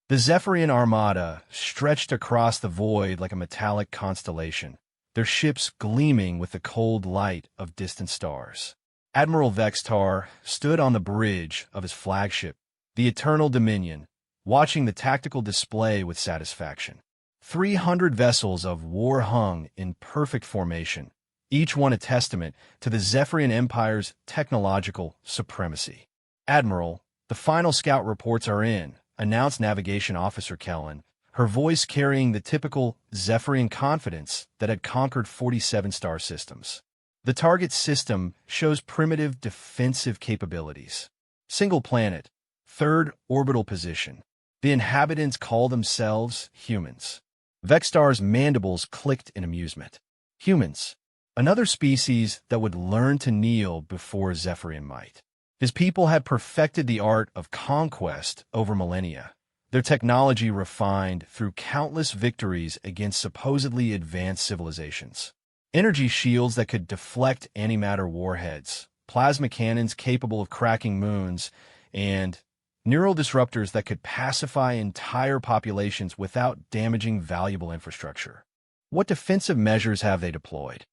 The Zephyrian armada stretched across the void like a metallic constellation, their ships gleaming with the cold light of distant stars. Admiral Vextar stood on the bridge of his flagship, the Eternal Dominion, watching the tactical display with satisfaction. 300 vessels of war hung in perfect formation, each one a testament to the Zephyrian Empire's technological supremacy. "Admiral, the final scout reports are in," announced Navigation Officer Kellen, her voice carrying the typical Zephyrian confidence that had conquered 47 star systems. The target system shows primitive defensive capabilities. Single planet, third orbital position. The inhabitants call themselves humans. Vextar's mandibles clicked in amusement. Humans, another species that would learn to kneel before Zephyrian might. His people had perfected the art of conquest over millennia, their technology refined through countless victories against supposedly advanced civilizations. Energy shields that could deflect antimatter warheads, plasma cannons capable of cracking moons, and neural disruptors that could pacify entire populations without damaging valuable infrastructure. What defensive measures have they deployed?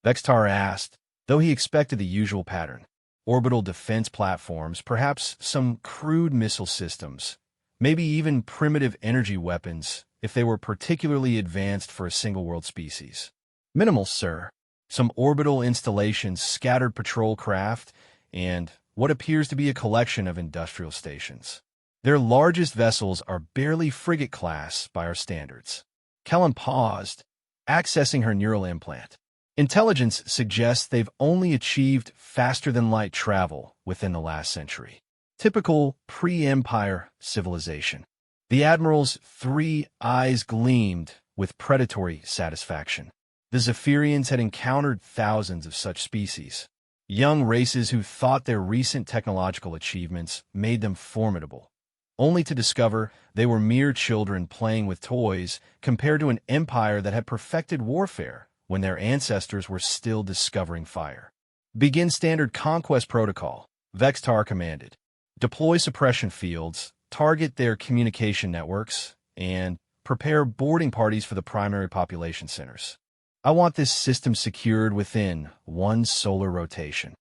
Vextar asked, though he expected the usual pattern. Orbital defense platforms, perhaps some crude missile systems, maybe even primitive energy weapons if they were particularly advanced for a single-world species. Minimal, sir. Some orbital installations, scattered patrol craft, and what appears to be a collection of industrial stations. Their largest vessels are barely frigate class by our standards. Kellen paused, accessing her neural implant. Intelligence suggests they've only achieved faster-than-light travel within the last century. Typical pre-Empire civilization. The Admiral's 3 eyes gleamed with predatory satisfaction. The Zephyrians had encountered thousands of such species, young races who thought their recent technological achievements made them formidable, only to discover they were mere children playing with toys compared to an empire that had perfected warfare when their ancestors were still discovering fire. "Begin standard conquest protocol," Vextar commanded. "Deploy suppression fields, target their communication networks, and prepare boarding parties for the primary population centers. I want this system secured within 1 solar rotation."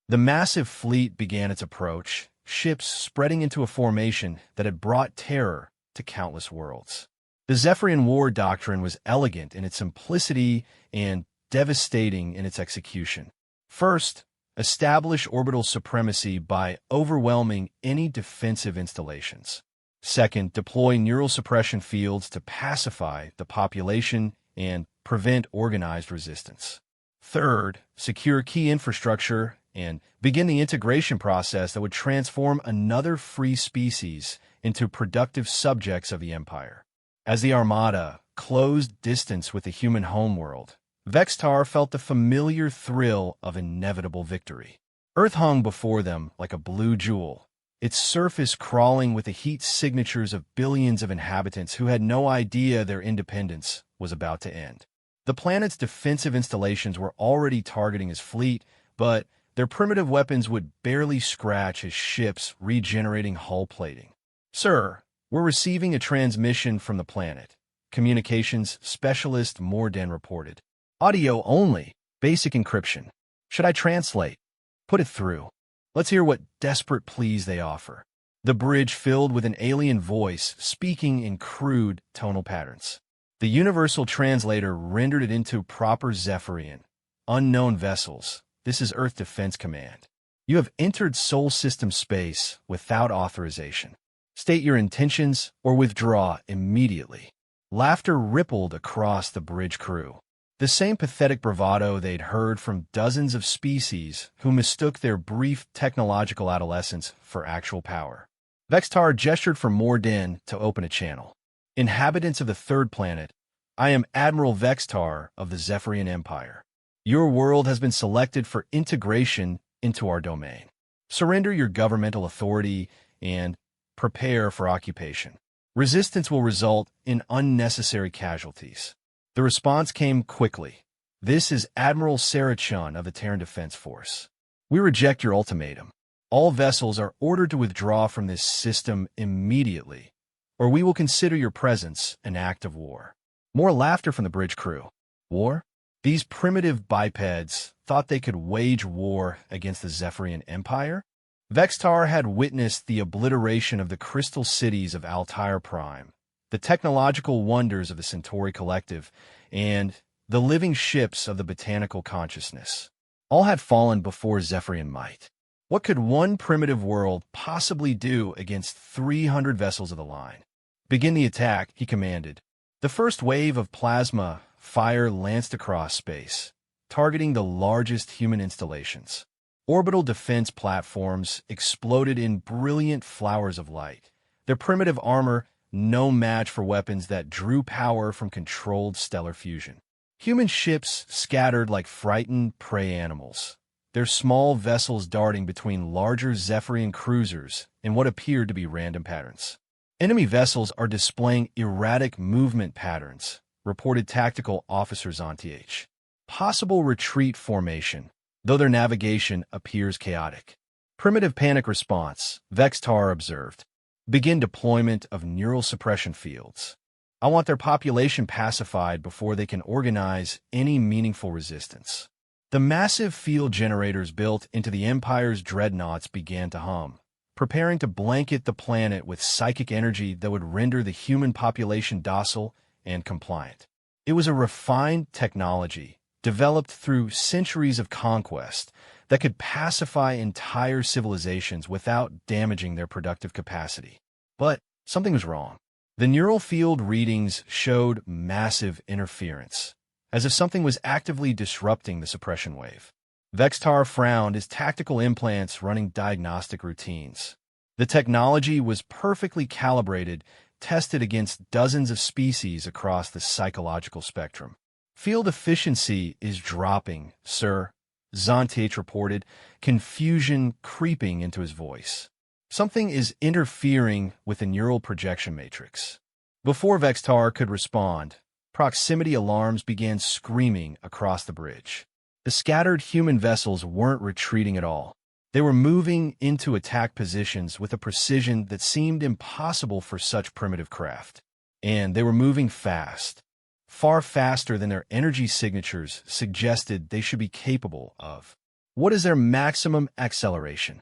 The massive fleet began its approach, ships spreading into a formation that had brought terror to countless worlds. The Zephyrian War doctrine was elegant in its simplicity and devastating in its execution. First, establish orbital supremacy by overwhelming any defensive installations. Second, deploy neural suppression fields to pacify the population and prevent organized resistance. Third, secure key infrastructure and begin the integration process that would transform another free species into productive subjects of the Empire. As the Armada closed distance with the human homeworld, Vextar felt the familiar thrill of inevitable victory. Earth hung before them like a blue jewel, its surface crawling with the heat signatures of billions of inhabitants who had no idea their independence was about to end. The planet's defensive installations were already targeting his fleet, but their primitive weapons would barely scratch his ships, regenerating hull plating. "Sir, we're receiving a transmission from the planet," communications specialist Morden reported. "Audio only, basic encryption. Should I translate?" "Put it through. Let's hear what desperate pleas they offer." The bridge filled with an alien voice speaking in crude tonal patterns. The universal translator rendered it into proper Zephyrian. "Unknown vessels. This is Earth Defense Command. You have entered Sol System space without authorization. State your intentions or withdraw immediately." Laughter rippled across the bridge crew. The same pathetic bravado they'd heard from dozens of species who mistook their brief technological adolescence for actual power. Vextar gestured for Morden to open a channel. "Inhabitants of the third planet, I am Admiral Vextar of the Zephyrian Empire. Your world has been selected for integration into our domain. Surrender your governmental authority and prepare for occupation. Resistance will result in unnecessary casualties." The response came quickly. "This is Admiral Sarachun of the Terran Defense Force. We reject your ultimatum. All vessels are ordered to withdraw from this system immediately, or we will consider your presence an act of war." More laughter from the bridge crew. War? These primitive bipeds thought they could wage war against the Zephyrian Empire? Vextar had witnessed the obliteration of the crystal cities of Altair Prime, the technological wonders of the Centauri Collective, and the living ships of the botanical consciousness. All had fallen before Zephyrian might. What could one primitive world possibly do against 300 vessels of the line? "Begin the attack," he commanded. The first wave of plasma fire lanced across space, targeting the largest human installations. Orbital defense platforms exploded in brilliant flowers of light, their primitive armor no match for weapons that drew power from controlled stellar fusion. Human ships scattered like frightened prey animals, their small vessels darting between larger Zephyrian cruisers in what appeared to be random patterns. "Enemy vessels are displaying erratic movement patterns," reported Tactical Officer Zonth. "Possible retreat formation, though their navigation appears chaotic." "Primitive panic response," Vextar observed. "Begin deployment of neural suppression fields. I want their population pacified before they can organize any meaningful resistance." The massive field generators built into the Empire's dreadnoughts began to hum, preparing to blanket the planet with psychic energy that would render the human population docile and compliant. It was a refined technology, developed through centuries of conquest, that could pacify entire civilizations without damaging their productive capacity. But something was wrong. The neural field readings showed massive interference, as if something was actively disrupting the suppression wave. Vextar frowned, his tactical implants running diagnostic routines. The technology was perfectly calibrated, tested against dozens of species across the psychological spectrum. "Field efficiency is dropping, sir," Zonth reported, confusion creeping into his voice. "Something is interfering with the neural projection matrix." Before Vextar could respond, proximity alarms began screaming across the bridge. The scattered human vessels weren't retreating at all. They were moving into attack positions with a precision that seemed impossible for such primitive craft. And they were moving fast, far faster than their energy signatures suggested they should be capable of. "What is their maximum acceleration?"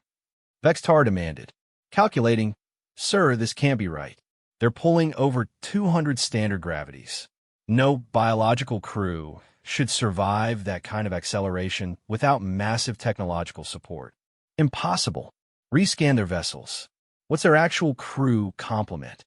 Vextar demanded. "Calculating." "Sir, this can't be right. They're pulling over 200 standard gravities. No biological crew should survive that kind of acceleration without massive technological support." "Impossible." "Rescan their vessels." "What's their actual crew complement?"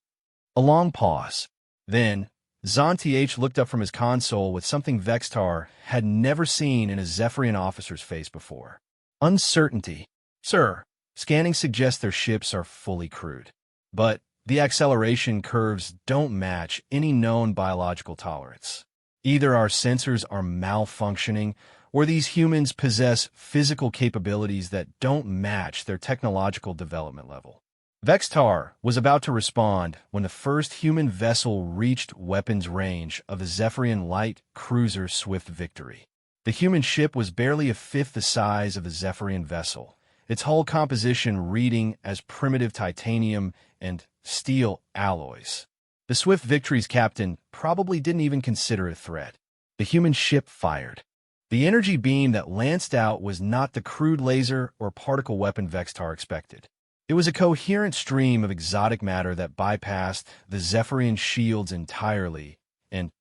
A long pause. Then, Zonth looked up from his console with something Vextar had never seen in a Zephyrian officer's face before. Uncertainty. "Sir, scanning suggests their ships are fully crewed. But the acceleration curves don't match any known biological tolerance. Either our sensors are malfunctioning, or these humans possess physical capabilities that don't match their technological development level." Vextar was about to respond when the first human vessel reached weapons range of the Zephyrian light cruiser Swift Victory. The human ship was barely a fifth the size of the Zephyrian vessel, its hull composition reading as primitive titanium and steel alloys. The Swift Victory's captain probably didn't even consider it a threat. The human ship fired. The energy beam that lanced out was not the crude laser or particle weapon Vextar expected. It was a coherent stream of exotic matter that bypassed the Zephyrian shields entirely and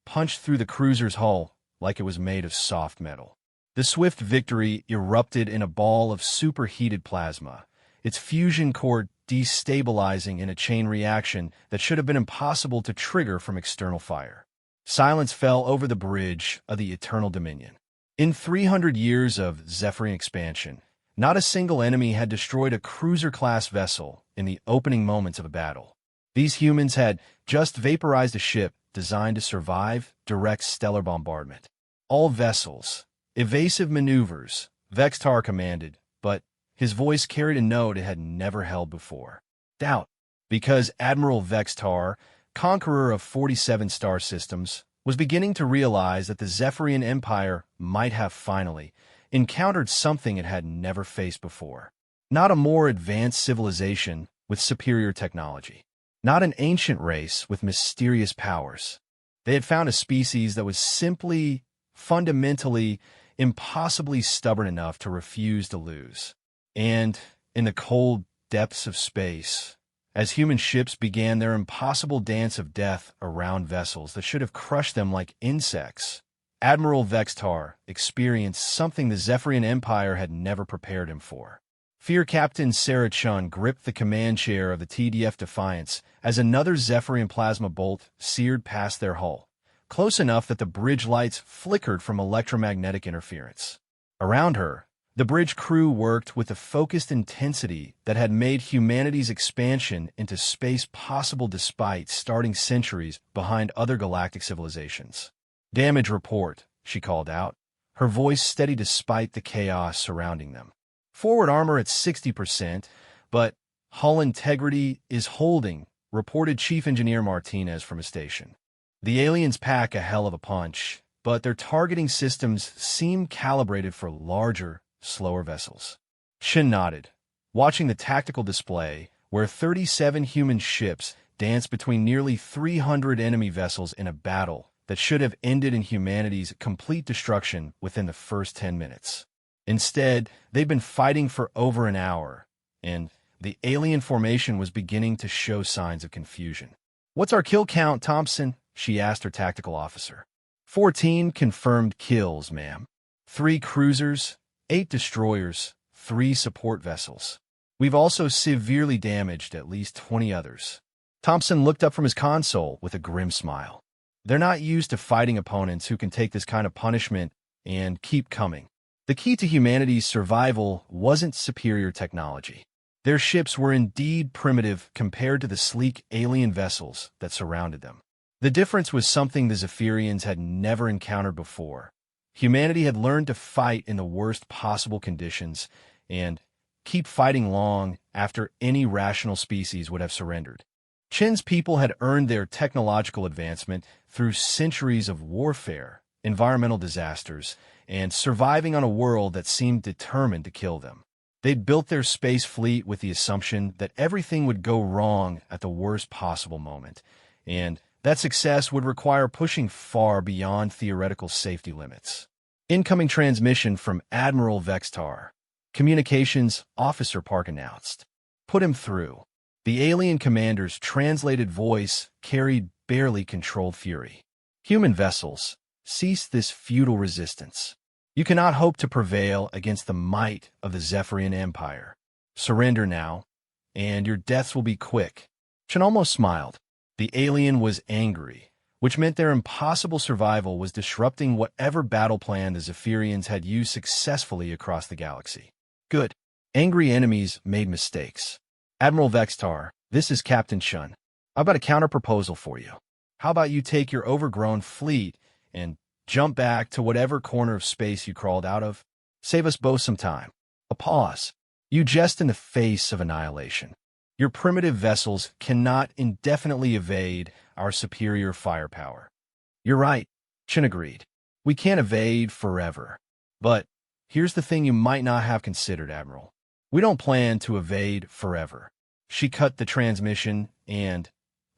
punched through the cruiser's hull like it was made of soft metal. The Swift Victory erupted in a ball of superheated plasma, its fusion core destabilizing in a chain reaction that should have been impossible to trigger from external fire. Silence fell over the bridge of the Eternal Dominion. In 300 years of Zephyrian expansion, not a single enemy had destroyed a cruiser-class vessel in the opening moments of a battle. These humans had just vaporized a ship designed to survive direct stellar bombardment. "All vessels, evasive maneuvers," Vextar commanded, but his voice carried a note it had never held before. Doubt. Because Admiral Vextar, conqueror of 47 star systems, was beginning to realize that the Zephyrian Empire might have finally encountered something it had never faced before. Not a more advanced civilization with superior technology. not an ancient race with mysterious powers. They had found a species that was simply, fundamentally, impossibly stubborn enough to refuse to lose. And in the cold depths of space, as human ships began their impossible dance of death around vessels that should have crushed them like insects, Admiral Vextar experienced something the Zephyrian Empire had never prepared him for. Fear Captain Sarah Chun gripped the command chair of the TDF Defiance as another Zephyrian plasma bolt seared past their hull, close enough that the bridge lights flickered from electromagnetic interference. Around her, the bridge crew worked with a focused intensity that had made humanity's expansion into space possible despite starting centuries behind other galactic civilizations. "Damage report," she called out, her voice steady despite the chaos surrounding them. "Forward armor at 60%, but hull integrity is holding," reported Chief Engineer Martinez from a station. "The aliens pack a hell of a punch, but their targeting systems seem calibrated for larger, slower vessels." Shin nodded, watching the tactical display where 37 human ships danced between nearly 300 enemy vessels in a battle that should have ended in humanity's complete destruction within the first 10 minutes. Instead, they'd been fighting for over an hour, and the alien formation was beginning to show signs of confusion. "What's our kill count, Thompson?" she asked her tactical officer. 14 confirmed kills, ma'am. 3 cruisers, 8 destroyers, 3 support vessels. We've also severely damaged at least 20 others." Thompson looked up from his console with a grim smile. They're not used to fighting opponents who can take this kind of punishment and keep coming. The key to humanity's survival wasn't superior technology. Their ships were indeed primitive compared to the sleek alien vessels that surrounded them. The difference was something the Zephyrians had never encountered before. Humanity had learned to fight in the worst possible conditions and keep fighting long after any rational species would have surrendered. Chin's people had earned their technological advancement through centuries of warfare, environmental disasters, and surviving on a world that seemed determined to kill them. They'd built their space fleet with the assumption that everything would go wrong at the worst possible moment, and that success would require pushing far beyond theoretical safety limits. "Incoming transmission from Admiral Vextar," Communications Officer Park announced. "Put him through." The alien commander's translated voice carried barely controlled fury. "Human vessels, cease this futile resistance. You cannot hope to prevail against the might of the Zephyrian Empire. Surrender now, and your deaths will be quick." Chen almost smiled. The alien was angry, which meant their impossible survival was disrupting whatever battle plan the Zephyrians had used successfully across the galaxy. "Good. Angry enemies made mistakes. Admiral Vextar, this is Captain Chun. I've got a counter-proposal for you. How about you take your overgrown fleet and jump back to whatever corner of space you crawled out of? Save us both some time." A pause. "You jest in the face of annihilation. Your primitive vessels cannot indefinitely evade our superior firepower." "You're right," Chin agreed. "We can't evade forever. But here's the thing you might not have considered, Admiral. We don't plan to evade forever." She cut the transmission and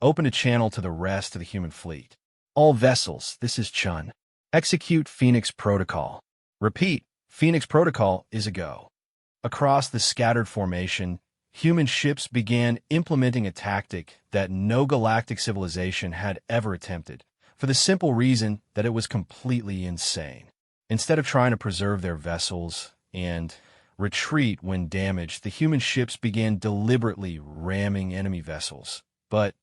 opened a channel to the rest of the human fleet. "All vessels, this is Chun. Execute Phoenix Protocol. Repeat, Phoenix Protocol is a go." Across the scattered formation, human ships began implementing a tactic that no galactic civilization had ever attempted, for the simple reason that it was completely insane. Instead of trying to preserve their vessels and retreat when damaged, the human ships began deliberately ramming enemy vessels, but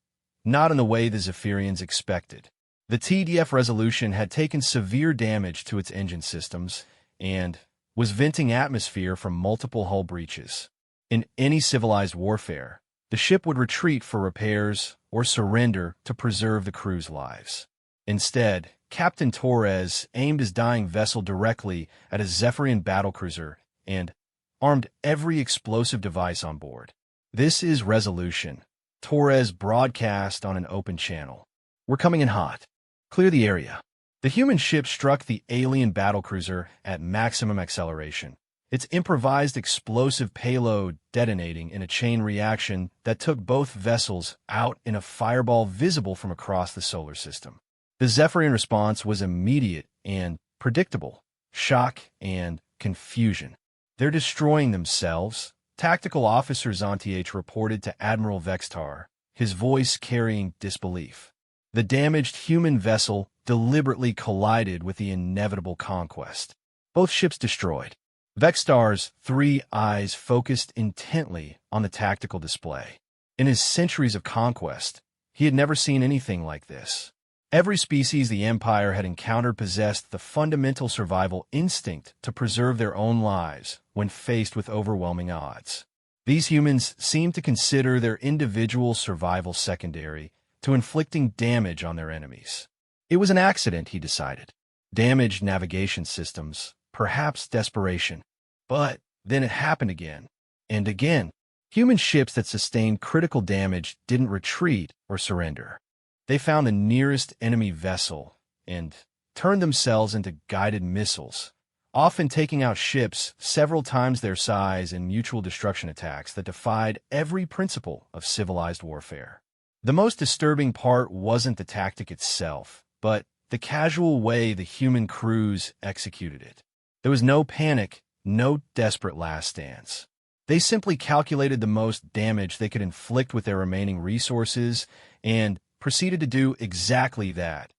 not in the way the Zephyrians expected. The TDF Resolution had taken severe damage to its engine systems and was venting atmosphere from multiple hull breaches. In any civilized warfare, the ship would retreat for repairs or surrender to preserve the crew's lives. Instead, Captain Torres aimed his dying vessel directly at a Zephyrian battlecruiser and armed every explosive device on board. "This is Resolution," Torres broadcast on an open channel. "We're coming in hot. Clear the area." The human ship struck the alien battlecruiser at maximum acceleration, its improvised explosive payload detonating in a chain reaction that took both vessels out in a fireball visible from across the solar system. The Zephyrian response was immediate and predictable: shock and confusion. "They're destroying themselves," Tactical Officer Zontiach reported to Admiral Vextar, his voice carrying disbelief. The damaged human vessel deliberately collided with the inevitable conquest. Both ships destroyed. Vextar's 3 eyes focused intently on the tactical display. In his centuries of conquest, he had never seen anything like this. Every species the Empire had encountered possessed the fundamental survival instinct to preserve their own lives when faced with overwhelming odds. These humans seemed to consider their individual survival secondary to inflicting damage on their enemies. It was an accident, he decided. Damaged navigation systems, perhaps desperation. But then it happened again, and again. Human ships that sustained critical damage didn't retreat or surrender. They found the nearest enemy vessel and turned themselves into guided missiles, often taking out ships several times their size in mutual destruction attacks that defied every principle of civilized warfare. The most disturbing part wasn't the tactic itself, but the casual way the human crews executed it. There was no panic, no desperate last stands. They simply calculated the most damage they could inflict with their remaining resources and proceeded to do exactly that,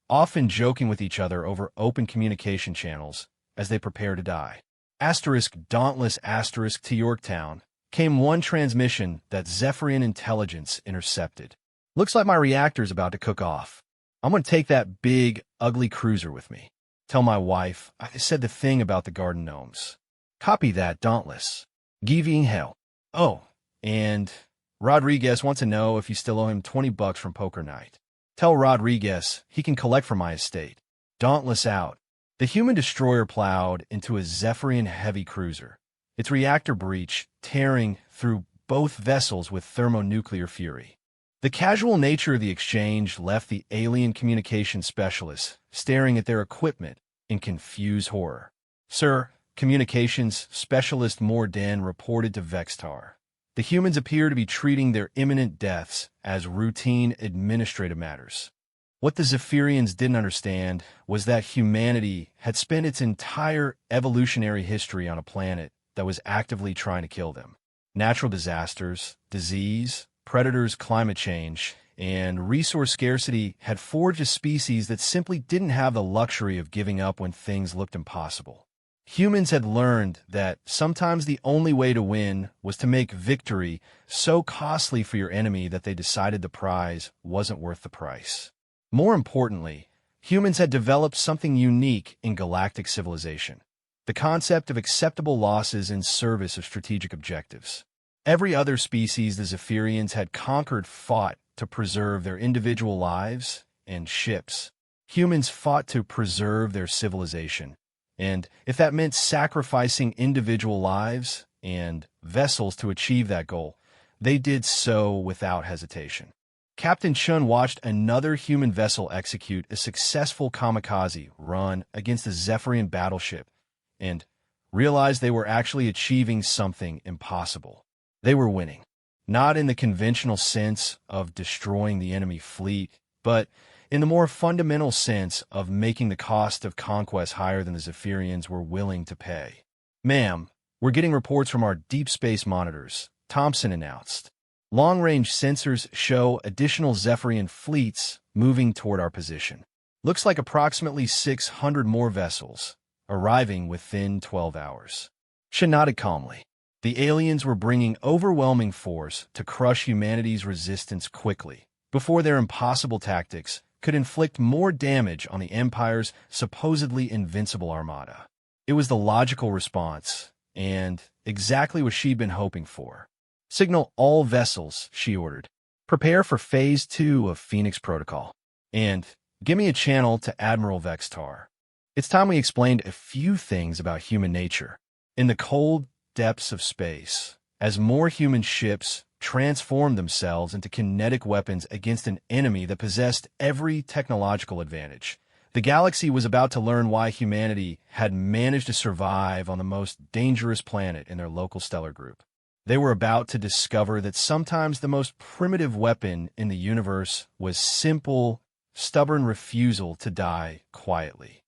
often joking with each other over open communication channels as they prepare to die. Dauntless to Yorktown came one transmission that Zephyrian intelligence intercepted. "Looks like my reactor's about to cook off. I'm going to take that big, ugly cruiser with me. Tell my wife I said the thing about the garden gnomes." "Copy that, Dauntless. Giving hell." "Oh, and Rodriguez wants to know if you still owe him $20 from poker night. Tell Rodriguez he can collect from my estate." Dauntless out. The human destroyer plowed into a Zephyrian heavy cruiser, its reactor breach tearing through both vessels with thermonuclear fury. The casual nature of the exchange left the alien communication specialists staring at their equipment in confused horror. "Sir," Communications Specialist Morden reported to Vextar, "the humans appear to be treating their imminent deaths as routine administrative matters." What the Zephyrians didn't understand was that humanity had spent its entire evolutionary history on a planet that was actively trying to kill them. Natural disasters, disease, predators, climate change, and resource scarcity had forged a species that simply didn't have the luxury of giving up when things looked impossible. Humans had learned that sometimes the only way to win was to make victory so costly for your enemy that they decided the prize wasn't worth the price. More importantly, humans had developed something unique in galactic civilization: the concept of acceptable losses in service of strategic objectives. Every other species the Zephyrians had conquered fought to preserve their individual lives and ships. Humans fought to preserve their civilization, and if that meant sacrificing individual lives and vessels to achieve that goal, they did so without hesitation. Captain Chun watched another human vessel execute a successful kamikaze run against a Zephyrian battleship and realized they were actually achieving something impossible. They were winning, not in the conventional sense of destroying the enemy fleet, but in the more fundamental sense of making the cost of conquest higher than the Zephyrians were willing to pay. "Ma'am, we're getting reports from our deep space monitors," Thompson announced. "Long-range sensors show additional Zephyrian fleets moving toward our position. Looks like approximately 600 more vessels, arriving within 12 hours. She nodded calmly. The aliens were bringing overwhelming force to crush humanity's resistance quickly, before their impossible tactics could inflict more damage on the Empire's supposedly invincible armada. It was the logical response, and exactly what she'd been hoping for. "Signal all vessels," she ordered. "Prepare for Phase 2 of Phoenix Protocol. And give me a channel to Admiral Vextar. It's time we explained a few things about human nature. In the cold depths of space, as more human ships transformed themselves into kinetic weapons against an enemy that possessed every technological advantage, The galaxy was about to learn why humanity had managed to survive on the most dangerous planet in their local stellar group. They were about to discover that sometimes the most primitive weapon in the universe was simple, stubborn refusal to die quietly.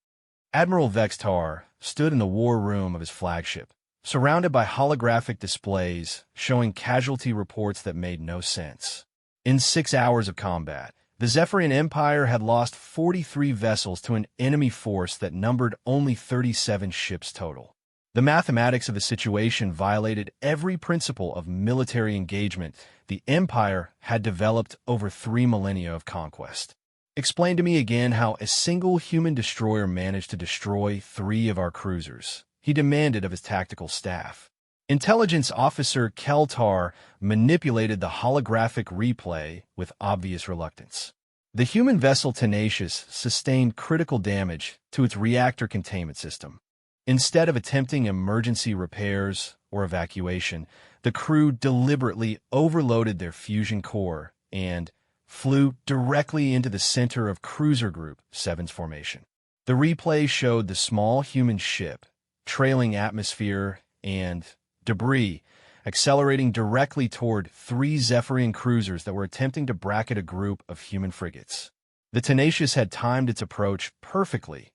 Admiral Vextar stood in the war room of his flagship, surrounded by holographic displays showing casualty reports that made no sense. In 6 hours of combat, the Zephyrian Empire had lost 43 vessels to an enemy force that numbered only 37 ships total. The mathematics of the situation violated every principle of military engagement the Empire had developed over 3 millennia of conquest. Explain to me again how a single human destroyer managed to destroy 3 of our cruisers, he demanded of his tactical staff. Intelligence Officer Keltar manipulated the holographic replay with obvious reluctance. The human vessel Tenacious sustained critical damage to its reactor containment system. Instead of attempting emergency repairs or evacuation, the crew deliberately overloaded their fusion core and flew directly into the center of Cruiser Group 7's formation. The replay showed the small human ship, trailing atmosphere and debris, accelerating directly toward 3 Zephyrian cruisers that were attempting to bracket a group of human frigates. The Tenacious had timed its approach perfectly,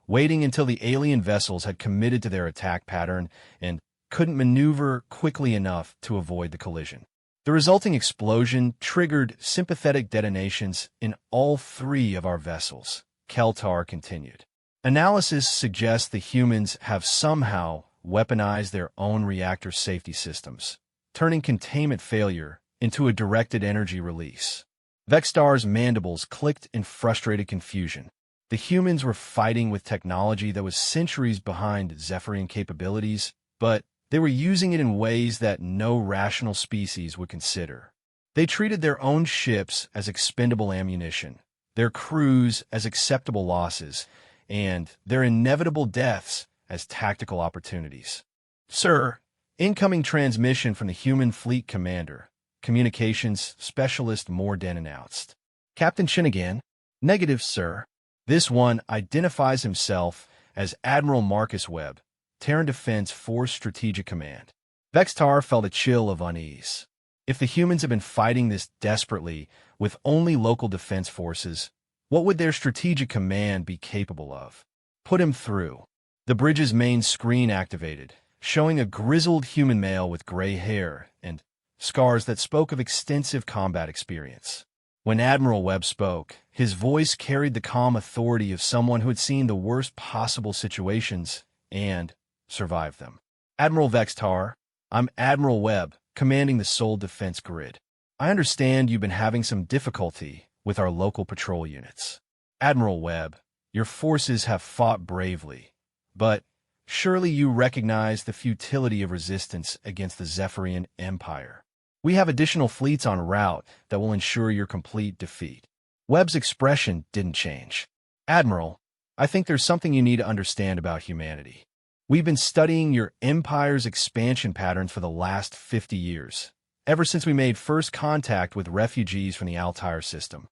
waiting until the alien vessels had committed to their attack pattern and couldn't maneuver quickly enough to avoid the collision. The resulting explosion triggered sympathetic detonations in all 3 of our vessels, Keltar continued. Analysis suggests the humans have somehow weaponized their own reactor safety systems, turning containment failure into a directed energy release. Vextar's mandibles clicked in frustrated confusion. The humans were fighting with technology that was centuries behind Zephyrian capabilities, but they were using it in ways that no rational species would consider. They treated their own ships as expendable ammunition, their crews as acceptable losses, and their inevitable deaths as tactical opportunities. Sir, incoming transmission from the human fleet commander, Communications Specialist Morden announced. Captain Shinigan? Negative, sir. This one identifies himself as Admiral Marcus Webb, Terran Defense Force Strategic Command. Vextar felt a chill of unease. If the humans had been fighting this desperately with only local defense forces, what would their strategic command be capable of? Put him through. The bridge's main screen activated, showing a grizzled human male with gray hair and scars that spoke of extensive combat experience. When Admiral Webb spoke, his voice carried the calm authority of someone who had seen the worst possible situations and survived them. Admiral Vextar, I'm Admiral Webb, commanding the Sol Defense Grid. I understand you've been having some difficulty with our local patrol units. Admiral Webb, your forces have fought bravely, but surely you recognize the futility of resistance against the Zephyrian Empire. We have additional fleets en route that will ensure your complete defeat. Webb's expression didn't change. Admiral, I think there's something you need to understand about humanity. We've been studying your empire's expansion patterns for the last 50 years, ever since we made first contact with refugees from the Altair system.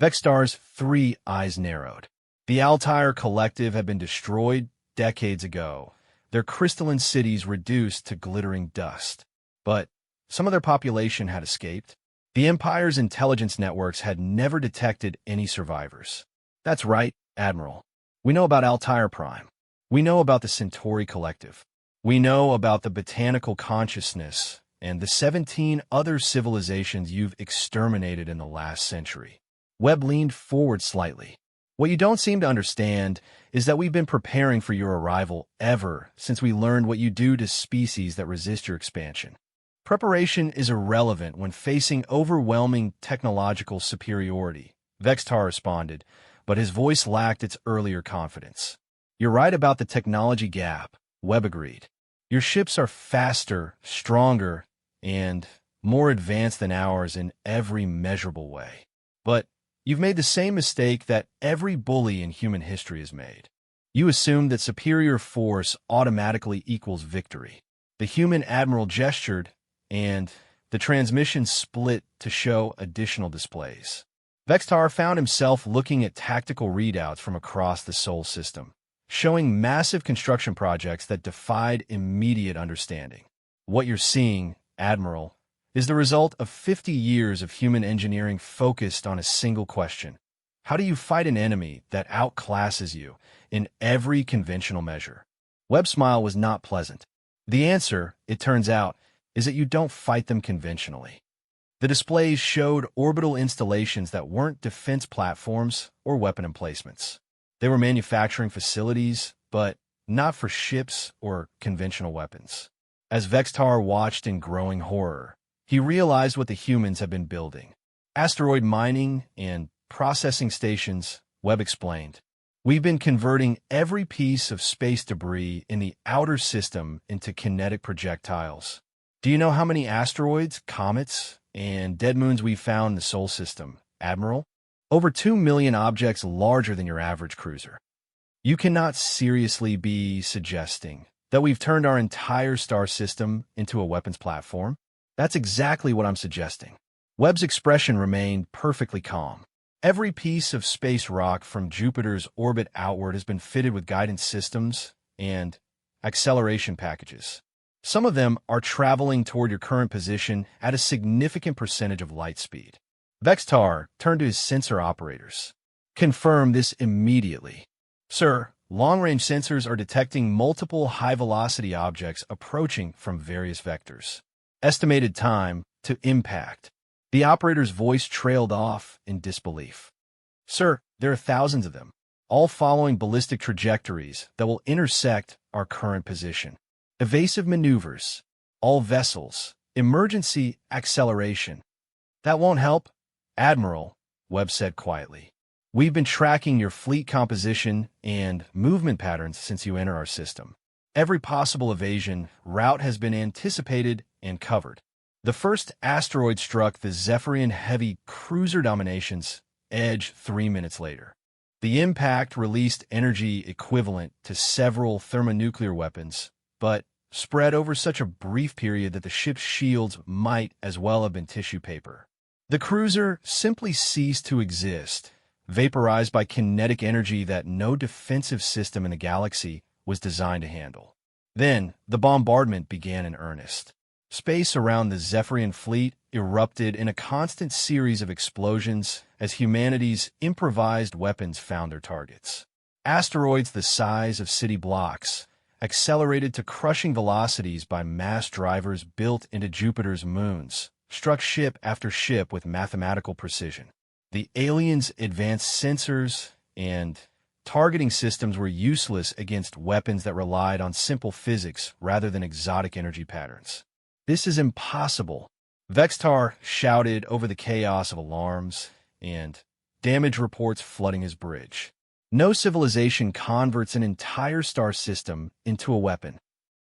Vextar's 3 eyes narrowed. The Altair Collective had been destroyed decades ago, their crystalline cities reduced to glittering dust. But some of their population had escaped. The Empire's intelligence networks had never detected any survivors. That's right, Admiral. We know about Altair Prime. We know about the Centauri Collective. We know about the Botanical Consciousness and the 17 other civilizations you've exterminated in the last century. Webb leaned forward slightly. What you don't seem to understand is that we've been preparing for your arrival ever since we learned what you do to species that resist your expansion. Preparation is irrelevant when facing overwhelming technological superiority, Vextar responded, but his voice lacked its earlier confidence. You're right about the technology gap, Webb agreed. Your ships are faster, stronger, and more advanced than ours in every measurable way. But you've made the same mistake that every bully in human history has made. You assume that superior force automatically equals victory. The human admiral gestured, and the transmission split to show additional displays. Vextar found himself looking at tactical readouts from across the Sol system, showing massive construction projects that defied immediate understanding. What you're seeing, Admiral, is the result of 50 years of human engineering focused on a single question. How do you fight an enemy that outclasses you in every conventional measure? Webb's smile was not pleasant. The answer, it turns out, is that you don't fight them conventionally. The displays showed orbital installations that weren't defense platforms or weapon emplacements. They were manufacturing facilities, but not for ships or conventional weapons. As Vextar watched in growing horror, he realized what the humans had been building. Asteroid mining and processing stations, Webb explained. We've been converting every piece of space debris in the outer system into kinetic projectiles. Do you know how many asteroids, comets, and dead moons we've found in the Sol system, Admiral? Over 2 million objects larger than your average cruiser. You cannot seriously be suggesting that we've turned our entire star system into a weapons platform? That's exactly what I'm suggesting. Webb's expression remained perfectly calm. Every piece of space rock from Jupiter's orbit outward has been fitted with guidance systems and acceleration packages. Some of them are traveling toward your current position at a significant percentage of light speed. Vextar turned to his sensor operators. Confirm this immediately. Sir, long-range sensors are detecting multiple high-velocity objects approaching from various vectors. Estimated time to impact. The operator's voice trailed off in disbelief. Sir, there are thousands of them, all following ballistic trajectories that will intersect our current position. Evasive maneuvers, all vessels, emergency acceleration. That won't help, Admiral, Webb said quietly. We've been tracking your fleet composition and movement patterns since you entered our system. Every possible evasion route has been anticipated and covered. The first asteroid struck the Zephyrian heavy cruiser domination's edge 3 minutes later. The impact released energy equivalent to several thermonuclear weapons, but spread over such a brief period that the ship's shields might as well have been tissue paper. The cruiser simply ceased to exist, vaporized by kinetic energy that no defensive system in the galaxy was designed to handle. Then, the bombardment began in earnest. Space around the Zephyrian fleet erupted in a constant series of explosions as humanity's improvised weapons found their targets. Asteroids the size of city blocks, accelerated to crushing velocities by mass drivers built into Jupiter's moons, struck ship after ship with mathematical precision. The aliens' advanced sensors and targeting systems were useless against weapons that relied on simple physics rather than exotic energy patterns. This is impossible, Vextar shouted over the chaos of alarms and damage reports flooding his bridge. No civilization converts an entire star system into a weapon.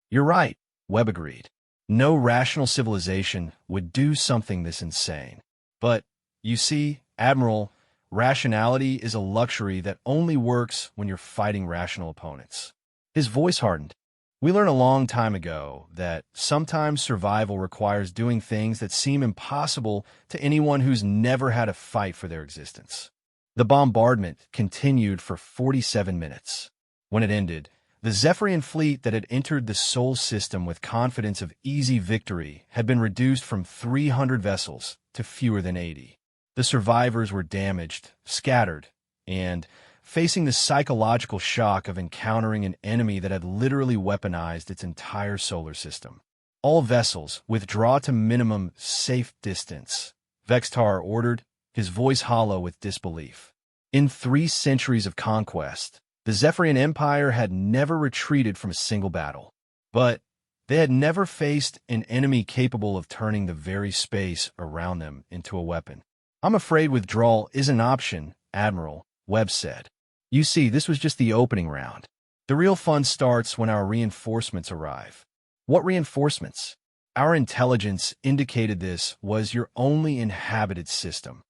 You're right, Webb agreed. No rational civilization would do something this insane. But, you see, Admiral, rationality is a luxury that only works when you're fighting rational opponents. His voice hardened. We learned a long time ago that sometimes survival requires doing things that seem impossible to anyone who's never had a fight for their existence. The bombardment continued for 47 minutes. When it ended, the Zephyrian fleet that had entered the Sol system with confidence of easy victory had been reduced from 300 vessels to fewer than 80. The survivors were damaged, scattered, and facing the psychological shock of encountering an enemy that had literally weaponized its entire solar system. All vessels withdraw to minimum safe distance, Vextar ordered, his voice hollow with disbelief. In 3 centuries of conquest, the Zephyrian Empire had never retreated from a single battle. But they had never faced an enemy capable of turning the very space around them into a weapon. I'm afraid withdrawal is an option, Admiral, Webb said. You see, this was just the opening round. The real fun starts when our reinforcements arrive. What reinforcements? Our intelligence indicated this was your only inhabited system.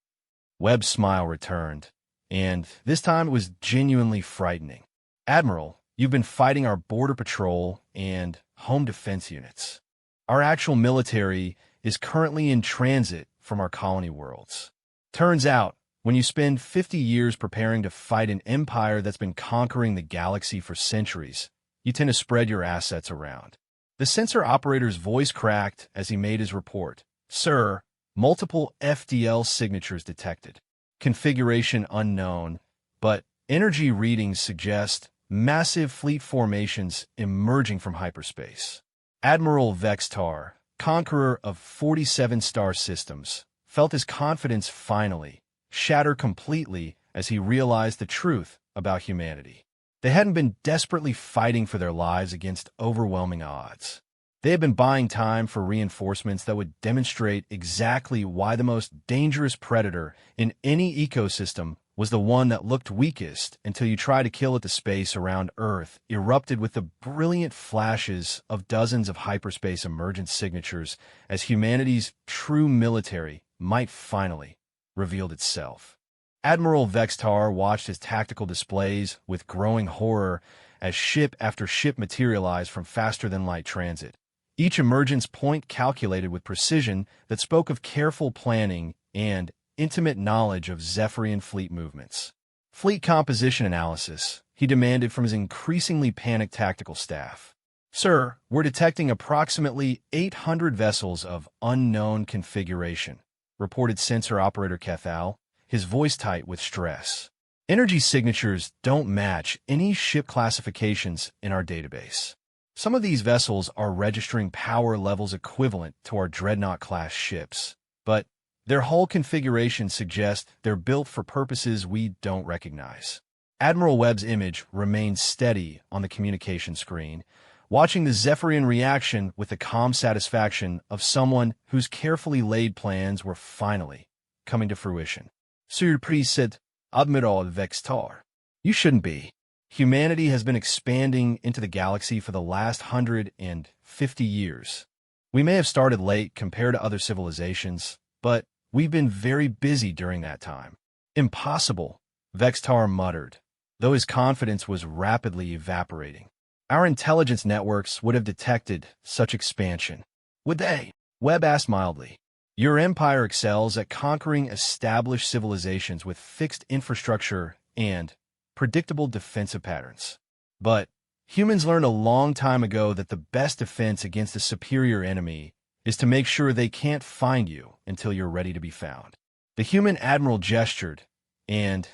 Webb's smile returned, and this time it was genuinely frightening. Admiral, you've been fighting our border patrol and home defense units. Our actual military is currently in transit from our colony worlds. Turns out, When you spend 50 years preparing to fight an empire that's been conquering the galaxy for centuries, you tend to spread your assets around. The sensor operator's voice cracked as he made his report. Sir, multiple FDL signatures detected. Configuration unknown, but energy readings suggest massive fleet formations emerging from hyperspace. Admiral Vextar, conqueror of 47 star systems, felt his confidence finally shatter completely as he realized the truth about humanity. They hadn't been desperately fighting for their lives against overwhelming odds. They had been buying time for reinforcements that would demonstrate exactly why the most dangerous predator in any ecosystem was the one that looked weakest until you tried to kill it. The space around Earth erupted with the brilliant flashes of dozens of hyperspace emergent signatures as humanity's true military might finally revealed itself. Admiral Vextar watched his tactical displays with growing horror as ship after ship materialized from faster-than-light transit. Each emergence point calculated with precision that spoke of careful planning and intimate knowledge of Zephyrian fleet movements. Fleet composition analysis, he demanded from his increasingly panicked tactical staff. Sir, we're detecting approximately 800 vessels of unknown configuration, reported sensor operator Kethal, his voice tight with stress. Energy signatures don't match any ship classifications in our database. Some of these vessels are registering power levels equivalent to our Dreadnought-class ships, but their hull configuration suggests they're built for purposes we don't recognize. Admiral Webb's image remained steady on the communication screen, watching the Zephyrian reaction with the calm satisfaction of someone whose carefully laid plans were finally coming to fruition. Surprise said, Admiral Vextar. You shouldn't be. Humanity has been expanding into the galaxy for the last 150 years. We may have started late compared to other civilizations, but we've been very busy during that time. Impossible, Vextar muttered, though his confidence was rapidly evaporating. Our intelligence networks would have detected such expansion. Would they? Webb asked mildly. Your empire excels at conquering established civilizations with fixed infrastructure and predictable defensive patterns. But humans learned a long time ago that the best defense against a superior enemy is to make sure they can't find you until you're ready to be found. The human admiral gestured, and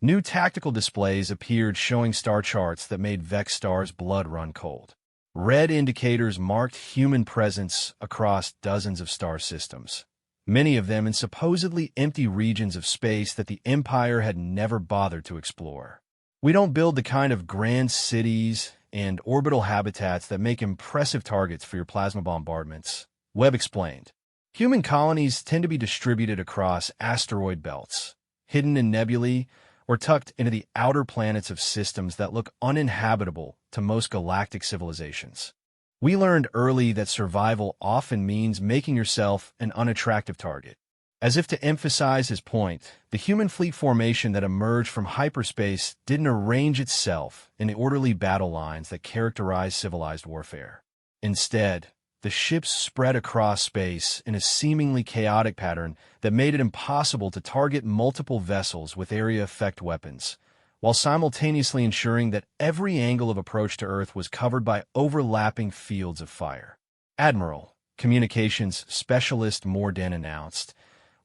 new tactical displays appeared showing star charts that made Vextar's blood run cold. Red indicators marked human presence across dozens of star systems, many of them in supposedly empty regions of space that the Empire had never bothered to explore. We don't build the kind of grand cities and orbital habitats that make impressive targets for your plasma bombardments, Webb explained. Human colonies tend to be distributed across asteroid belts, hidden in nebulae, or tucked into the outer planets of systems that look uninhabitable to most galactic civilizations. We learned early that survival often means making yourself an unattractive target. As if to emphasize his point, the human fleet formation that emerged from hyperspace didn't arrange itself in the orderly battle lines that characterize civilized warfare. Instead, the ships spread across space in a seemingly chaotic pattern that made it impossible to target multiple vessels with area effect weapons, while simultaneously ensuring that every angle of approach to Earth was covered by overlapping fields of fire. Admiral, Communications Specialist Morden announced,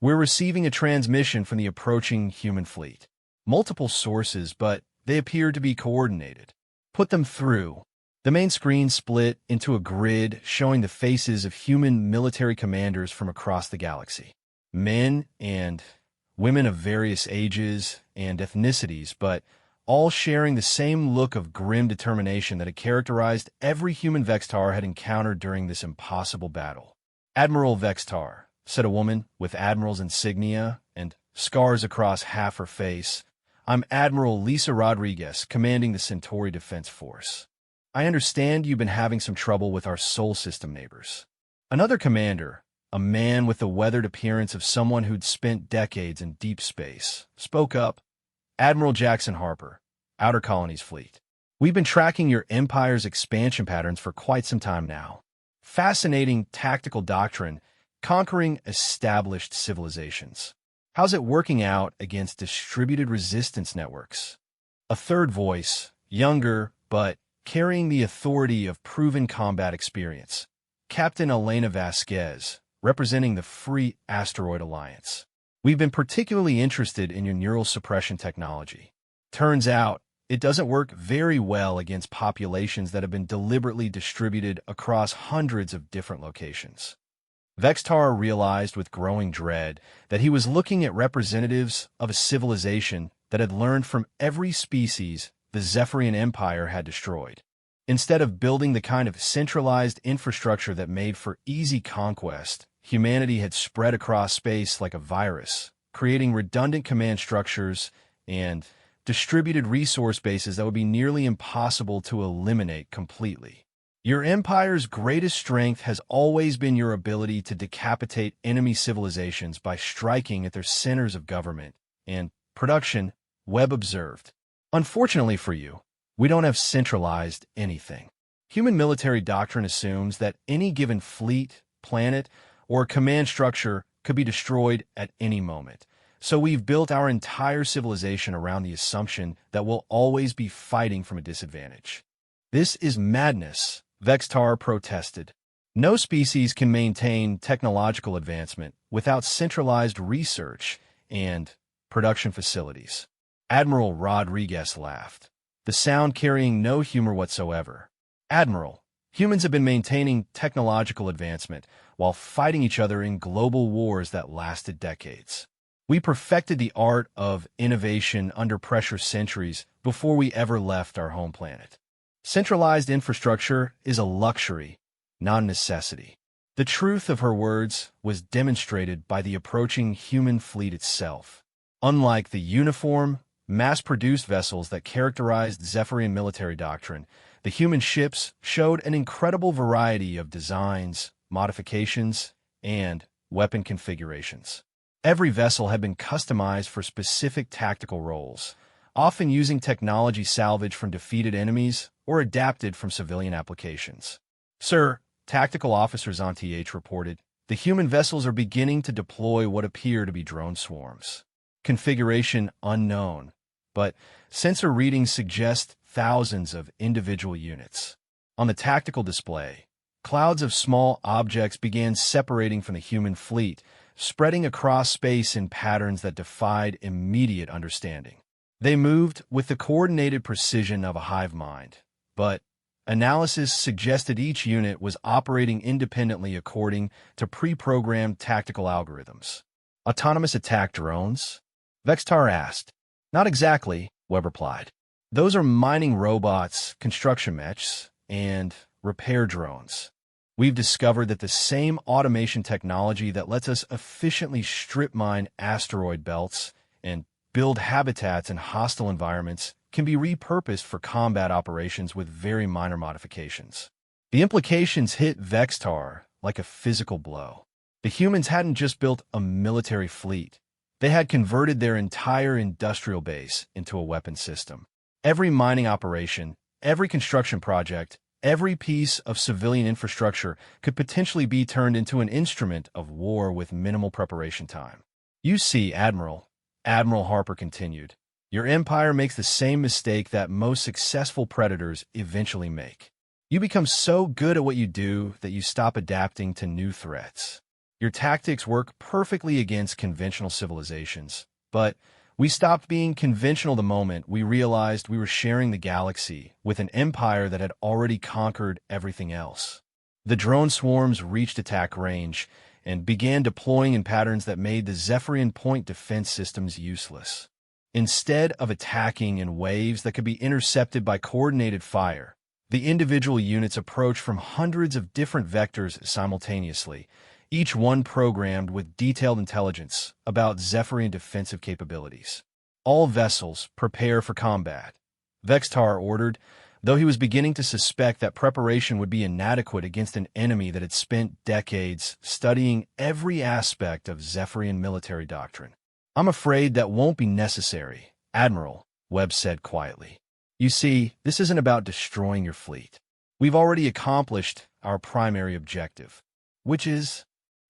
we're receiving a transmission from the approaching human fleet. Multiple sources, but they appear to be coordinated. Put them through. The main screen split into a grid showing the faces of human military commanders from across the galaxy. Men and women of various ages and ethnicities, but all sharing the same look of grim determination that had characterized every human Vextar had encountered during this impossible battle. Admiral Vextar, said a woman with admiral's insignia and scars across half her face. I'm Admiral Lisa Rodriguez, commanding the Centauri Defense Force. I understand you've been having some trouble with our Sol system neighbors. Another commander, a man with the weathered appearance of someone who'd spent decades in deep space, spoke up. Admiral Jackson Harper, Outer Colonies Fleet. We've been tracking your empire's expansion patterns for quite some time now. Fascinating tactical doctrine, conquering established civilizations. How's it working out against distributed resistance networks? A third voice, younger, but carrying the authority of proven combat experience. Captain Elena Vasquez, representing the Free Asteroid Alliance. We've been particularly interested in your neural suppression technology. Turns out, it doesn't work very well against populations that have been deliberately distributed across hundreds of different locations. Vextar realized with growing dread that he was looking at representatives of a civilization that had learned from every species the Zephyrian Empire had destroyed. Instead of building the kind of centralized infrastructure that made for easy conquest, humanity had spread across space like a virus, creating redundant command structures and distributed resource bases that would be nearly impossible to eliminate completely. Your empire's greatest strength has always been your ability to decapitate enemy civilizations by striking at their centers of government and production, Webb observed. Unfortunately for you, we don't have centralized anything. Human military doctrine assumes that any given fleet, planet, or command structure could be destroyed at any moment. So we've built our entire civilization around the assumption that we'll always be fighting from a disadvantage. This is madness, Vextar protested. No species can maintain technological advancement without centralized research and production facilities. Admiral Rodriguez laughed, the sound carrying no humor whatsoever. Admiral, humans have been maintaining technological advancement while fighting each other in global wars that lasted decades. We perfected the art of innovation under pressure centuries before we ever left our home planet. Centralized infrastructure is a luxury, not a necessity. The truth of her words was demonstrated by the approaching human fleet itself. Unlike the uniform, mass-produced vessels that characterized Zephyrian military doctrine, the human ships showed an incredible variety of designs, modifications, and weapon configurations. Every vessel had been customized for specific tactical roles, often using technology salvaged from defeated enemies or adapted from civilian applications. Sir, Tactical Officer Zonth reported, the human vessels are beginning to deploy what appear to be drone swarms. Configuration unknown, but sensor readings suggest thousands of individual units. On the tactical display, clouds of small objects began separating from the human fleet, spreading across space in patterns that defied immediate understanding. They moved with the coordinated precision of a hive mind, but analysis suggested each unit was operating independently according to pre-programmed tactical algorithms. Autonomous attack drones? Vextar asked. Not exactly, Webb replied. Those are mining robots, construction mechs, and repair drones. We've discovered that the same automation technology that lets us efficiently strip mine asteroid belts and build habitats in hostile environments can be repurposed for combat operations with very minor modifications. The implications hit Vextar like a physical blow. The humans hadn't just built a military fleet. They had converted their entire industrial base into a weapon system. Every mining operation, every construction project, every piece of civilian infrastructure could potentially be turned into an instrument of war with minimal preparation time. You see, Admiral Harper continued, your empire makes the same mistake that most successful predators eventually make. You become so good at what you do that you stop adapting to new threats. Your tactics work perfectly against conventional civilizations, but we stopped being conventional the moment we realized we were sharing the galaxy with an empire that had already conquered everything else. The drone swarms reached attack range and began deploying in patterns that made the Zephyrian point defense systems useless. Instead of attacking in waves that could be intercepted by coordinated fire, the individual units approached from hundreds of different vectors simultaneously, each one programmed with detailed intelligence about Zephyrian defensive capabilities. All vessels prepare for combat, Vextar ordered, though he was beginning to suspect that preparation would be inadequate against an enemy that had spent decades studying every aspect of Zephyrian military doctrine. I'm afraid that won't be necessary, Admiral, Webb said quietly. You see, this isn't about destroying your fleet. We've already accomplished our primary objective, which is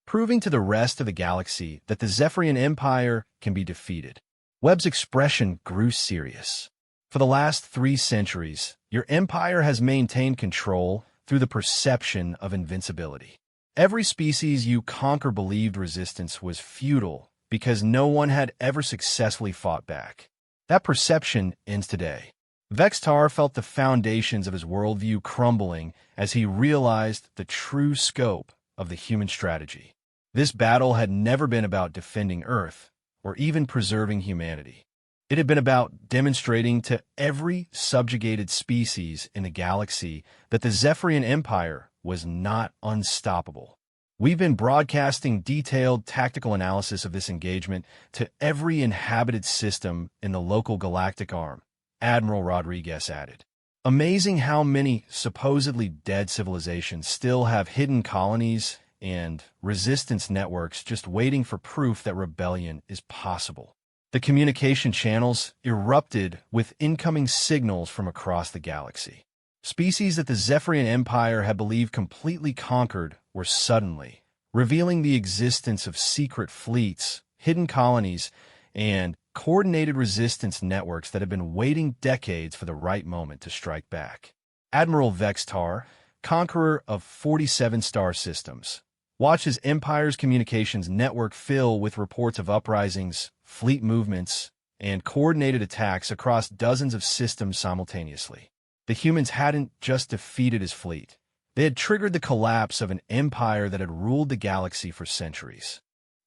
proving to the rest of the galaxy that the Zephyrian Empire can be defeated. Webb's expression grew serious. For the last 3 centuries, your empire has maintained control through the perception of invincibility. Every species you conquer believed resistance was futile because no one had ever successfully fought back. That perception ends today. Vextar felt the foundations of his worldview crumbling as he realized the true scope of the human strategy. This battle had never been about defending Earth or even preserving humanity. It had been about demonstrating to every subjugated species in the galaxy that the Zephyrian Empire was not unstoppable. We've been broadcasting detailed tactical analysis of this engagement to every inhabited system in the local galactic arm, Admiral Rodriguez added. Amazing how many supposedly dead civilizations still have hidden colonies and resistance networks just waiting for proof that rebellion is possible. The communication channels erupted with incoming signals from across the galaxy. Species that the Zephyrian Empire had believed completely conquered were suddenly revealing the existence of secret fleets, hidden colonies, and coordinated resistance networks that had been waiting decades for the right moment to strike back. Admiral Vextar, conqueror of 47 star systems, watched his empire's communications network fill with reports of uprisings, fleet movements, and coordinated attacks across dozens of systems simultaneously. The humans hadn't just defeated his fleet. They had triggered the collapse of an empire that had ruled the galaxy for centuries.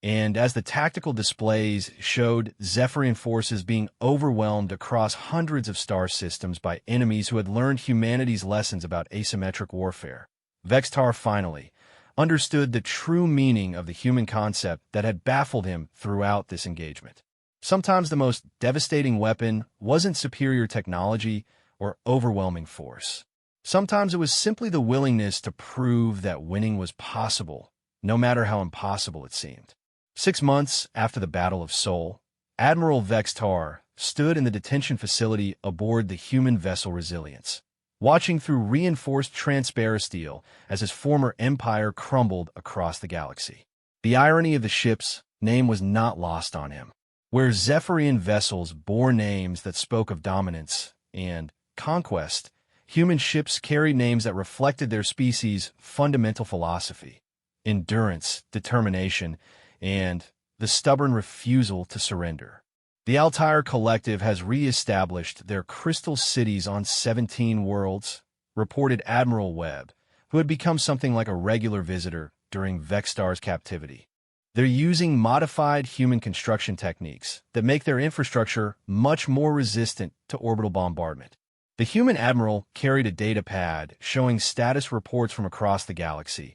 And as the tactical displays showed Zephyrian forces being overwhelmed across hundreds of star systems by enemies who had learned humanity's lessons about asymmetric warfare, Vextar finally understood the true meaning of the human concept that had baffled him throughout this engagement. Sometimes the most devastating weapon wasn't superior technology or overwhelming force. Sometimes it was simply the willingness to prove that winning was possible, no matter how impossible it seemed. 6 months after the Battle of Sol, Admiral Vextar stood in the detention facility aboard the human vessel Resilience, watching through reinforced transparisteel as his former empire crumbled across the galaxy. The irony of the ship's name was not lost on him. Where Zephyrian vessels bore names that spoke of dominance and conquest, human ships carried names that reflected their species' fundamental philosophy: endurance, determination, and the stubborn refusal to surrender. The Altair Collective has re-established their crystal cities on 17 worlds, reported Admiral Webb, who had become something like a regular visitor during Vextar's captivity. They're using modified human construction techniques that make their infrastructure much more resistant to orbital bombardment. The human admiral carried a data pad showing status reports from across the galaxy,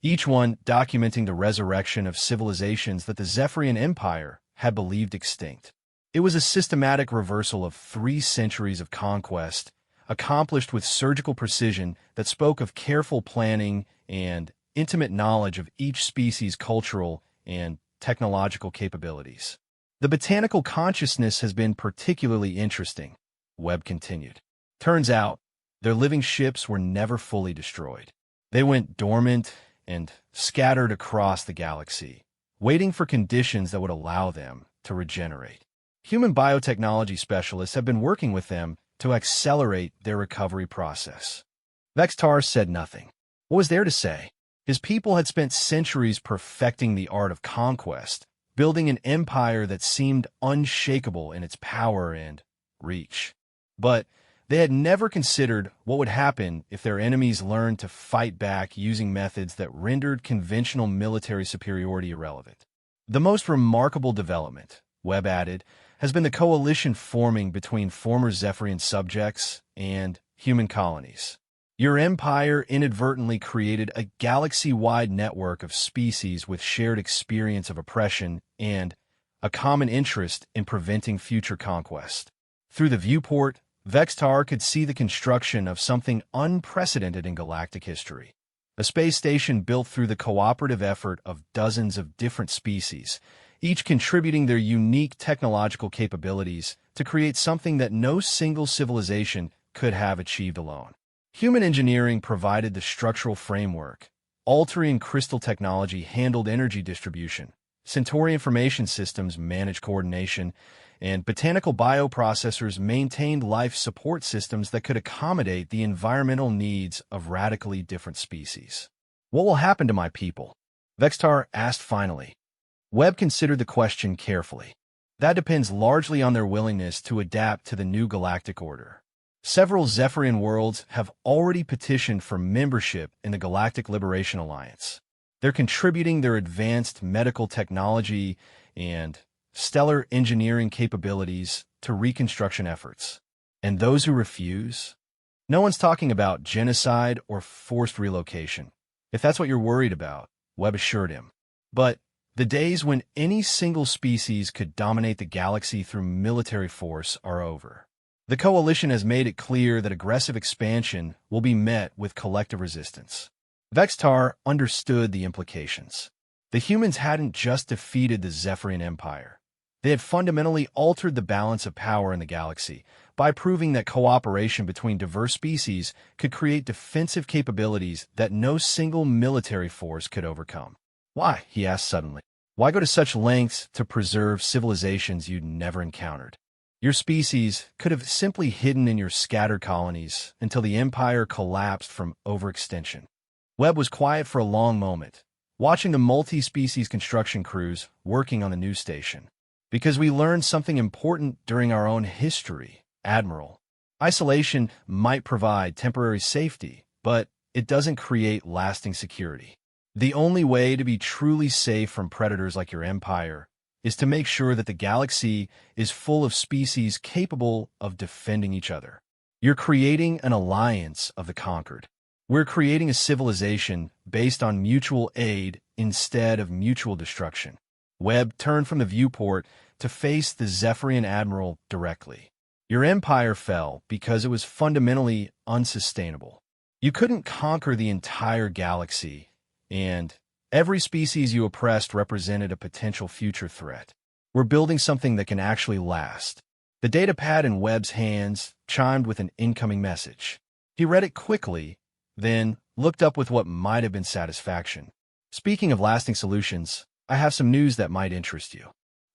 each one documenting the resurrection of civilizations that the Zephyrian Empire had believed extinct. It was a systematic reversal of 3 centuries of conquest, accomplished with surgical precision that spoke of careful planning and intimate knowledge of each species' cultural and technological capabilities. The botanical consciousness has been particularly interesting, Webb continued. Turns out, their living ships were never fully destroyed. They went dormant and scattered across the galaxy, waiting for conditions that would allow them to regenerate. Human biotechnology specialists have been working with them to accelerate their recovery process. Vextar said nothing. What was there to say? His people had spent centuries perfecting the art of conquest, building an empire that seemed unshakable in its power and reach. But they had never considered what would happen if their enemies learned to fight back using methods that rendered conventional military superiority irrelevant. The most remarkable development, Webb added, has been the coalition forming between former Zephyrian subjects and human colonies. Your empire inadvertently created a galaxy-wide network of species with shared experience of oppression and a common interest in preventing future conquest. Through the viewport, Vextar could see the construction of something unprecedented in galactic history. A space station built through the cooperative effort of dozens of different species, each contributing their unique technological capabilities to create something that no single civilization could have achieved alone. Human engineering provided the structural framework, Alterian crystal technology handled energy distribution, Centauri information systems managed coordination, and botanical bioprocessors maintained life support systems that could accommodate the environmental needs of radically different species. What will happen to my people? Vextar asked finally. Webb considered the question carefully. That depends largely on their willingness to adapt to the new galactic order. Several Zephyrian worlds have already petitioned for membership in the Galactic Liberation Alliance. They're contributing their advanced medical technology and stellar engineering capabilities to reconstruction efforts. And those who refuse? No one's talking about genocide or forced relocation, if that's what you're worried about, Webb assured him. But the days when any single species could dominate the galaxy through military force are over. The Coalition has made it clear that aggressive expansion will be met with collective resistance. Vextar understood the implications. The humans hadn't just defeated the Zephyrian Empire. They had fundamentally altered the balance of power in the galaxy by proving that cooperation between diverse species could create defensive capabilities that no single military force could overcome. Why? He asked suddenly. Why go to such lengths to preserve civilizations you'd never encountered? Your species could have simply hidden in your scattered colonies until the Empire collapsed from overextension. Webb was quiet for a long moment, watching the multi-species construction crews working on the news station. Because we learned something important during our own history, Admiral. Isolation might provide temporary safety, but it doesn't create lasting security. The only way to be truly safe from predators like your empire is to make sure that the galaxy is full of species capable of defending each other. You're creating an alliance of the conquered. We're creating a civilization based on mutual aid instead of mutual destruction. Webb turned from the viewport to face the Zephyrian Admiral directly. Your empire fell because it was fundamentally unsustainable. You couldn't conquer the entire galaxy, and every species you oppressed represented a potential future threat. We're building something that can actually last. The datapad in Webb's hands chimed with an incoming message. He read it quickly, then looked up with what might have been satisfaction. Speaking of lasting solutions, I have some news that might interest you.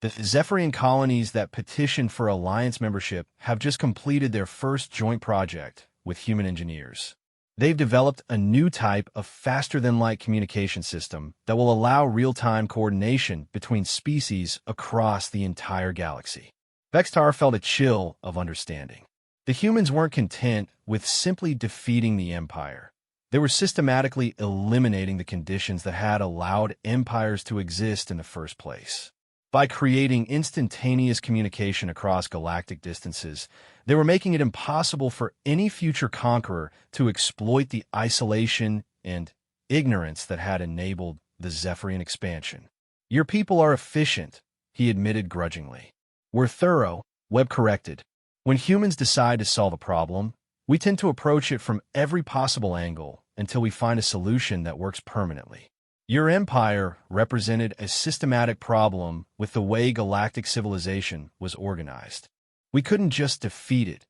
The Zephyrian colonies that petitioned for Alliance membership have just completed their first joint project with human engineers. They've developed a new type of faster-than-light communication system that will allow real-time coordination between species across the entire galaxy. Vextar felt a chill of understanding. The humans weren't content with simply defeating the Empire. They were systematically eliminating the conditions that had allowed empires to exist in the first place. By creating instantaneous communication across galactic distances, they were making it impossible for any future conqueror to exploit the isolation and ignorance that had enabled the Zephyrian expansion. Your people are efficient, he admitted grudgingly. We're thorough, Webb corrected. When humans decide to solve a problem, we tend to approach it from every possible angle until we find a solution that works permanently. Your empire represented a systematic problem with the way galactic civilization was organized. We couldn't just defeat it.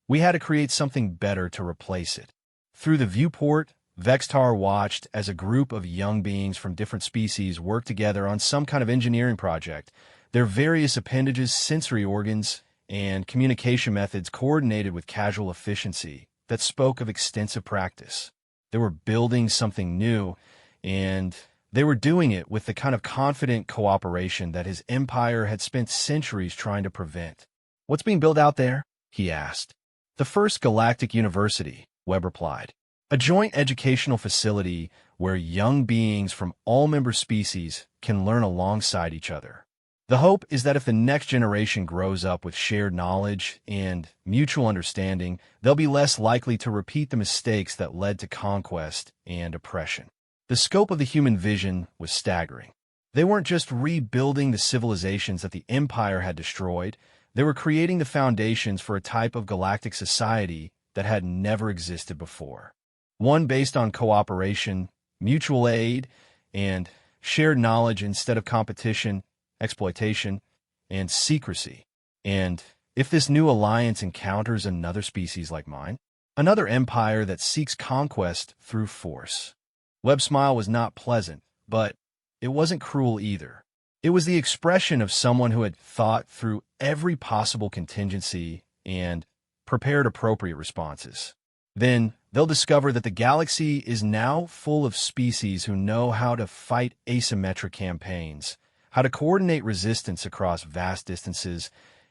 We had to create something better to replace it. Through the viewport, Vextar watched as a group of young beings from different species worked together on some kind of engineering project. Their various appendages, sensory organs, and communication methods coordinated with casual efficiency that spoke of extensive practice. They were building something new, and they were doing it with the kind of confident cooperation that his empire had spent centuries trying to prevent. What's being built out there? He asked. The first Galactic University, Webb replied. A joint educational facility where young beings from all member species can learn alongside each other. The hope is that if the next generation grows up with shared knowledge and mutual understanding, they'll be less likely to repeat the mistakes that led to conquest and oppression. The scope of the human vision was staggering. They weren't just rebuilding the civilizations that the Empire had destroyed, they were creating the foundations for a type of galactic society that had never existed before. One based on cooperation, mutual aid, and shared knowledge instead of competition, exploitation, and secrecy. And if this new alliance encounters another species like mine, another empire that seeks conquest through force, Webb's smile was not pleasant, but it wasn't cruel either. It was the expression of someone who had thought through every possible contingency and prepared appropriate responses. Then they'll discover that the galaxy is now full of species who know how to fight asymmetric campaigns, how to coordinate resistance across vast distances,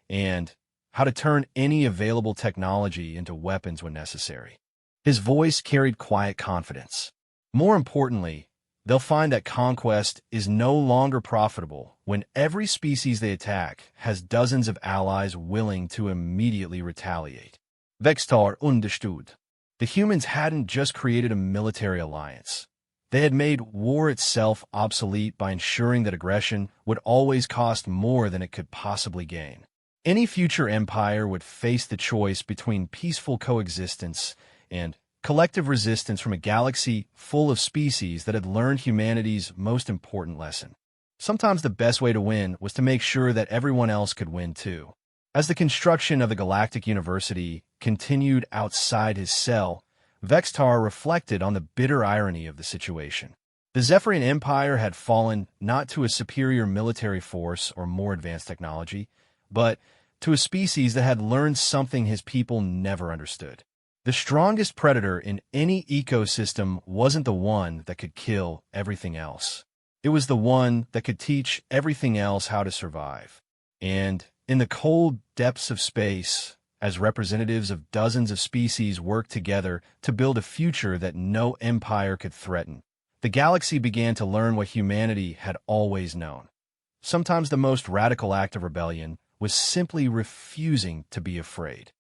and how to turn any available technology into weapons when necessary. His voice carried quiet confidence. More importantly, they'll find that conquest is no longer profitable when every species they attack has dozens of allies willing to immediately retaliate. Vextar understood. The humans hadn't just created a military alliance. They had made war itself obsolete by ensuring that aggression would always cost more than it could possibly gain. Any future empire would face the choice between peaceful coexistence and collective resistance from a galaxy full of species that had learned humanity's most important lesson. Sometimes the best way to win was to make sure that everyone else could win too. As the construction of the Galactic University continued outside his cell, Vextar reflected on the bitter irony of the situation. The Zephyrian Empire had fallen not to a superior military force or more advanced technology, but to a species that had learned something his people never understood. The strongest predator in any ecosystem wasn't the one that could kill everything else. It was the one that could teach everything else how to survive. And in the cold depths of space, as representatives of dozens of species worked together to build a future that no empire could threaten, the galaxy began to learn what humanity had always known. Sometimes the most radical act of rebellion was simply refusing to be afraid.